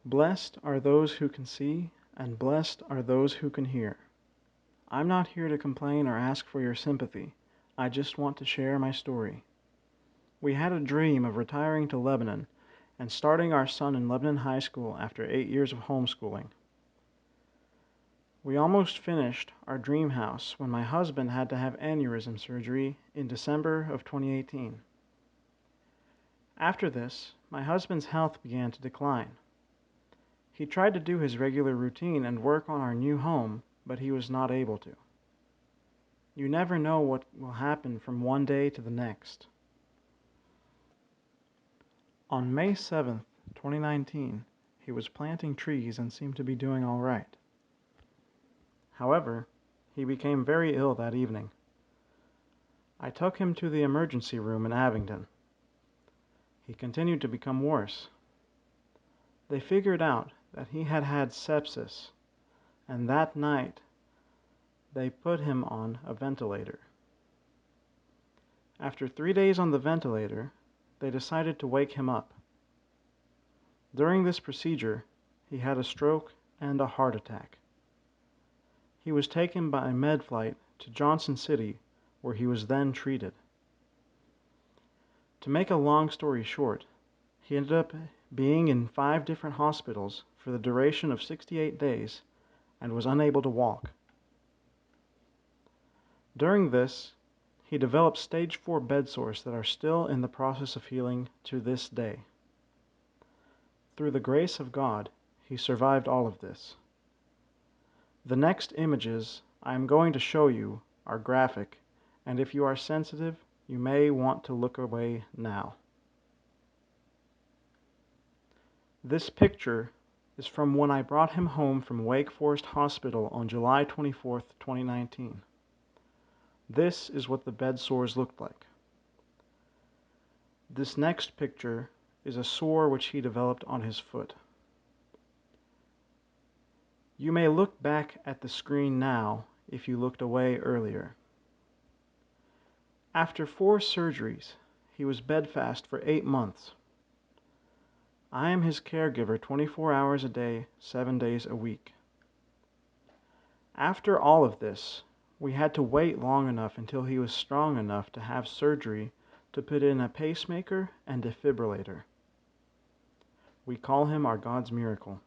Blessed are those who can see, and blessed are those who can hear. I'm not here to complain or ask for your sympathy. I just want to share my story. We had a dream of retiring to Lebanon and starting our son in Lebanon High School after 8 years of homeschooling. We almost finished our dream house when my husband had to have aneurysm surgery in December of 2018. After this, my husband's health began to decline. He tried to do his regular routine and work on our new home, but he was not able to. You never know what will happen from one day to the next. On May 7th, 2019, he was planting trees and seemed to be doing all right. However, he became very ill that evening. I took him to the emergency room in Abingdon. He continued to become worse. They figured out that he had had sepsis, and that night they put him on a ventilator. After 3 days on the ventilator, they decided to wake him up. During this procedure, he had a stroke and a heart attack. He was taken by med flight to Johnson City, where he was then treated. To make a long story short, he ended up being in 5 different hospitals for the duration of 68 days and was unable to walk. During this, he developed stage 4 bed sores that are still in the process of healing to this day. Through the grace of God, he survived all of this. The next images I am going to show you are graphic, and if you are sensitive, you may want to look away now. This picture is from when I brought him home from Wake Forest Hospital on July 24th, 2019. This is what the bed sores looked like. This next picture is a sore which he developed on his foot. You may look back at the screen now if you looked away earlier. After 4 surgeries, he was bedfast for 8 months. I am his caregiver 24 hours a day, 7 days a week. After all of this, we had to wait long enough until he was strong enough to have surgery to put in a pacemaker and defibrillator. We call him our God's miracle.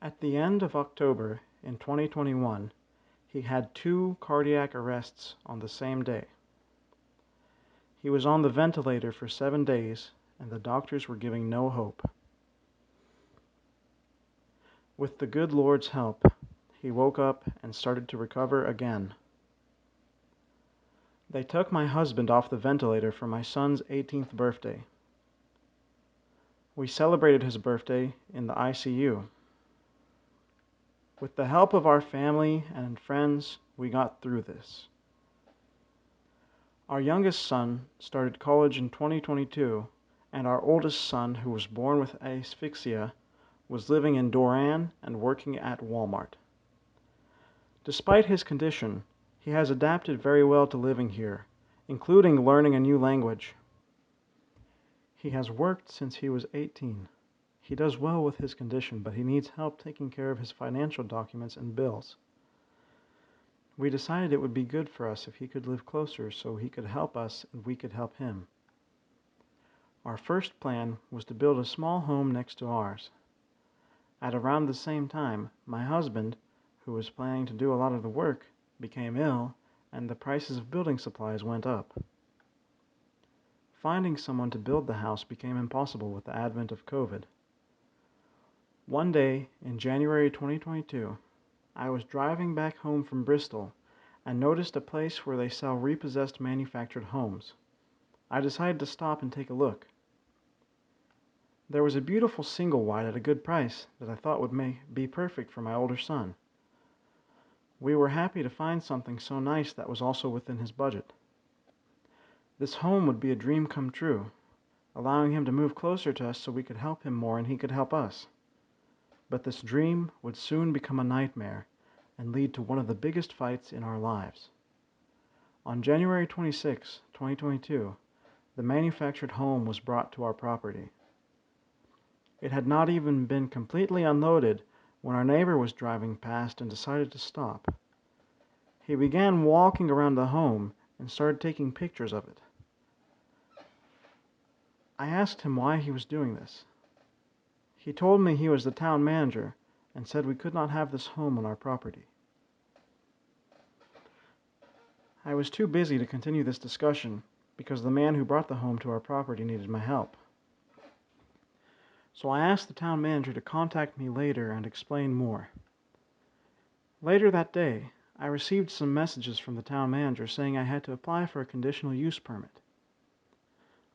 At the end of October in 2021, he had 2 cardiac arrests on the same day. He was on the ventilator for 7 days, and the doctors were giving no hope. With the good Lord's help, he woke up and started to recover again. They took my husband off the ventilator for my son's 18th birthday. We celebrated his birthday in the ICU. With the help of our family and friends, we got through this. Our youngest son started college in 2022, and our oldest son, who was born with asphyxia, was living in Doran and working at Walmart. Despite his condition, he has adapted very well to living here, including learning a new language. He has worked since he was 18. He does well with his condition, but he needs help taking care of his financial documents and bills. We decided it would be good for us if he could live closer so he could help us and we could help him. Our first plan was to build a small home next to ours. At around the same time, my husband, who was planning to do a lot of the work, became ill, and the prices of building supplies went up. Finding someone to build the house became impossible with the advent of COVID. One day in January 2022, I was driving back home from Bristol and noticed a place where they sell repossessed manufactured homes. I decided to stop and take a look. There was a beautiful single wide at a good price that I thought would be perfect for my older son. We were happy to find something so nice that was also within his budget. This home would be a dream come true, allowing him to move closer to us so we could help him more and he could help us. But this dream would soon become a nightmare and lead to one of the biggest fights in our lives. On January 26, 2022, the manufactured home was brought to our property. It had not even been completely unloaded when our neighbor was driving past and decided to stop. He began walking around the home and started taking pictures of it. I asked him why he was doing this. He told me he was the town manager and said we could not have this home on our property. I was too busy to continue this discussion because the man who brought the home to our property needed my help. So I asked the town manager to contact me later and explain more. Later that day, I received some messages from the town manager saying I had to apply for a conditional use permit.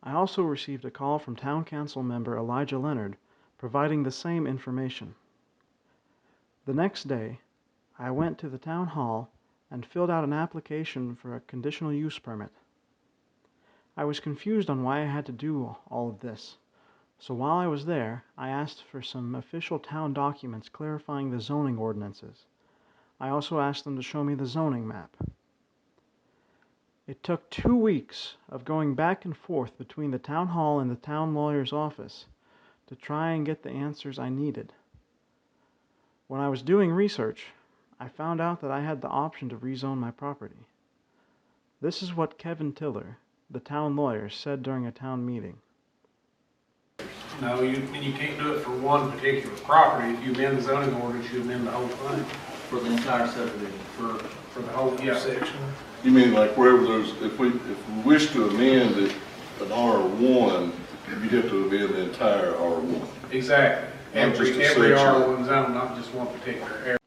I also received a call from town council member Elijah Leonard providing the same information. The next day, I went to the town hall and filled out an application for a conditional use permit. I was confused on why I had to do all of this, so while I was there, I asked for some official town documents clarifying the zoning ordinances. I also asked them to show me the zoning map. It took 2 weeks of going back and forth between the town hall and the town lawyer's office to try and get the answers I needed. When I was doing research, I found out that I had the option to rezone my property. This is what Kevin Tiller, the town lawyer, said during a town meeting. No, you can't do it for one particular property. If you amend the zoning ordinance, you amend the whole thing. For the entire subdivision? For the whole section. You mean like wherever there's, if we wish to amend it, an R1, you'd have to amend the entire R1. Exactly. Not just a Every section. R1 zone, not just one particular area.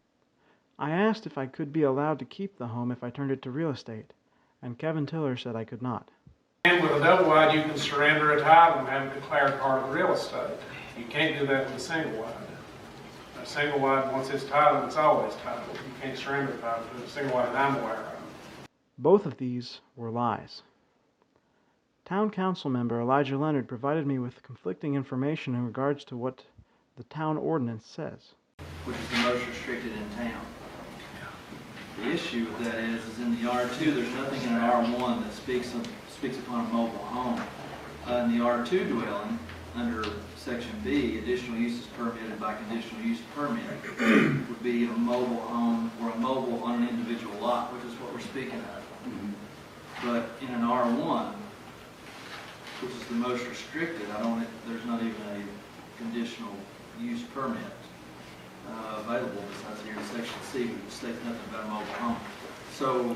I asked if I could be allowed to keep the home if I turned it to real estate, and Kevin Tiller said I could not. And with a double wide, you can surrender a title and have it declared part of the real estate. You can't do that with a single wide. A single wide, once it's titled, it's always titled. You can't surrender a title to a single wide that I'm aware of. Both of these were lies. Town council member Elijah Leonard provided me with conflicting information in regards to what the town ordinance says. Which is the most restricted in town. The issue with that is in the R2, there's nothing in an R1 that speaks upon a mobile home. In the R2 dwelling, under section B, additional uses permitted by conditional use permit would be a mobile home or a mobile on an individual lot, which is what we're speaking of. But in an R1, which is the most restricted, there's not even a conditional use permit available besides here in section C, which states nothing about a mobile home. So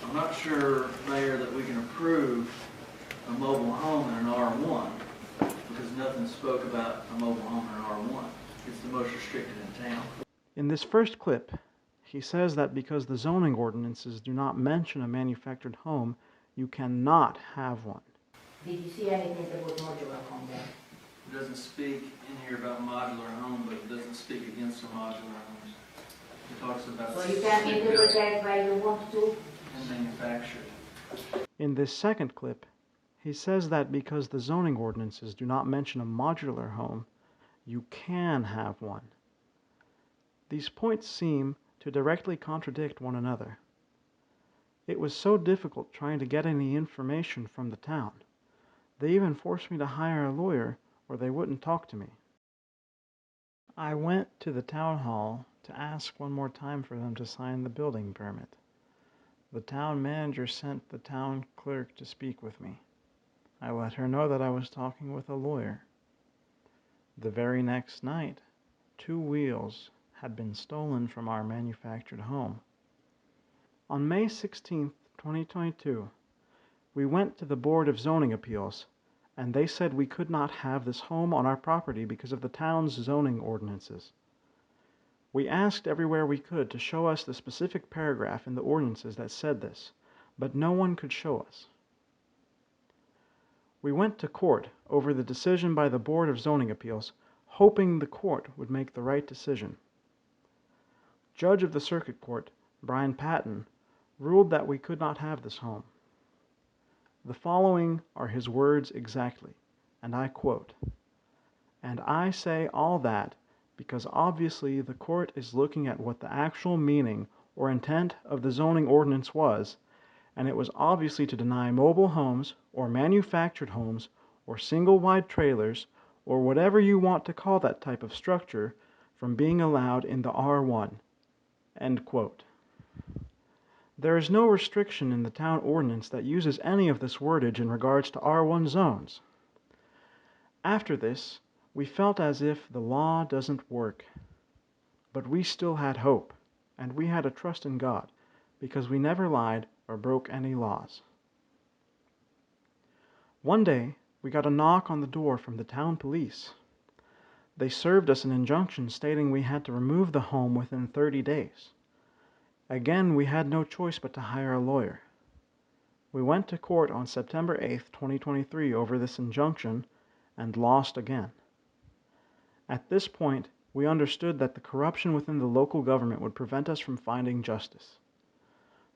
I'm not sure, Mayor, that we can approve a mobile home in an R1 because nothing spoke about a mobile home in an R1. It's the most restricted in town. In this first clip, he says that because the zoning ordinances do not mention a manufactured home, you cannot have one. Did you see anything that was modular home there? It doesn't speak in here about modular home, but it doesn't speak against the modular homes. It talks about So you can interpret that by you want to? and manufactured. In this second clip, he says that because the zoning ordinances do not mention a modular home, you can have one. These points seem to directly contradict one another. It was so difficult trying to get any information from the town. They even forced me to hire a lawyer or they wouldn't talk to me. I went to the town hall to ask one more time for them to sign the building permit. The town manager sent the town clerk to speak with me. I let her know that I was talking with a lawyer. The very next night, 2 wheels had been stolen from our manufactured home. On May 16, 2022, we went to the Board of Zoning Appeals, and they said we could not have this home on our property because of the town's zoning ordinances. We asked everywhere we could to show us the specific paragraph in the ordinances that said this, but no one could show us. We went to court over the decision by the Board of Zoning Appeals, hoping the court would make the right decision. Judge of the Circuit Court, Brian Patton, ruled that we could not have this home. The following are his words exactly, and I quote, "And I say all that because obviously the court is looking at what the actual meaning or intent of the zoning ordinance was, and it was obviously to deny mobile homes or manufactured homes or single-wide trailers or whatever you want to call that type of structure, from being allowed in the R1." End quote. There is no restriction in the town ordinance that uses any of this wordage in regards to R1 zones. After this, we felt as if the law doesn't work. But we still had hope, and we had a trust in God, because we never lied or broke any laws. One day, we got a knock on the door from the town police. They served us an injunction stating we had to remove the home within 30 days. Again, we had no choice but to hire a lawyer. We went to court on September 8th, 2023 over this injunction and lost again. At this point, we understood that the corruption within the local government would prevent us from finding justice.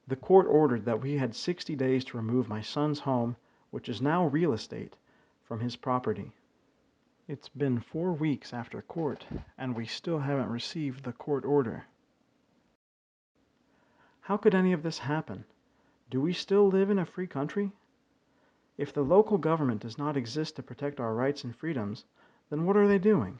The court ordered that we had 60 days to remove my son's home, which is now real estate, from his property. It's been 4 weeks after court, and we still haven't received the court order. How could any of this happen? Do we still live in a free country? If the local government does not exist to protect our rights and freedoms, then what are they doing?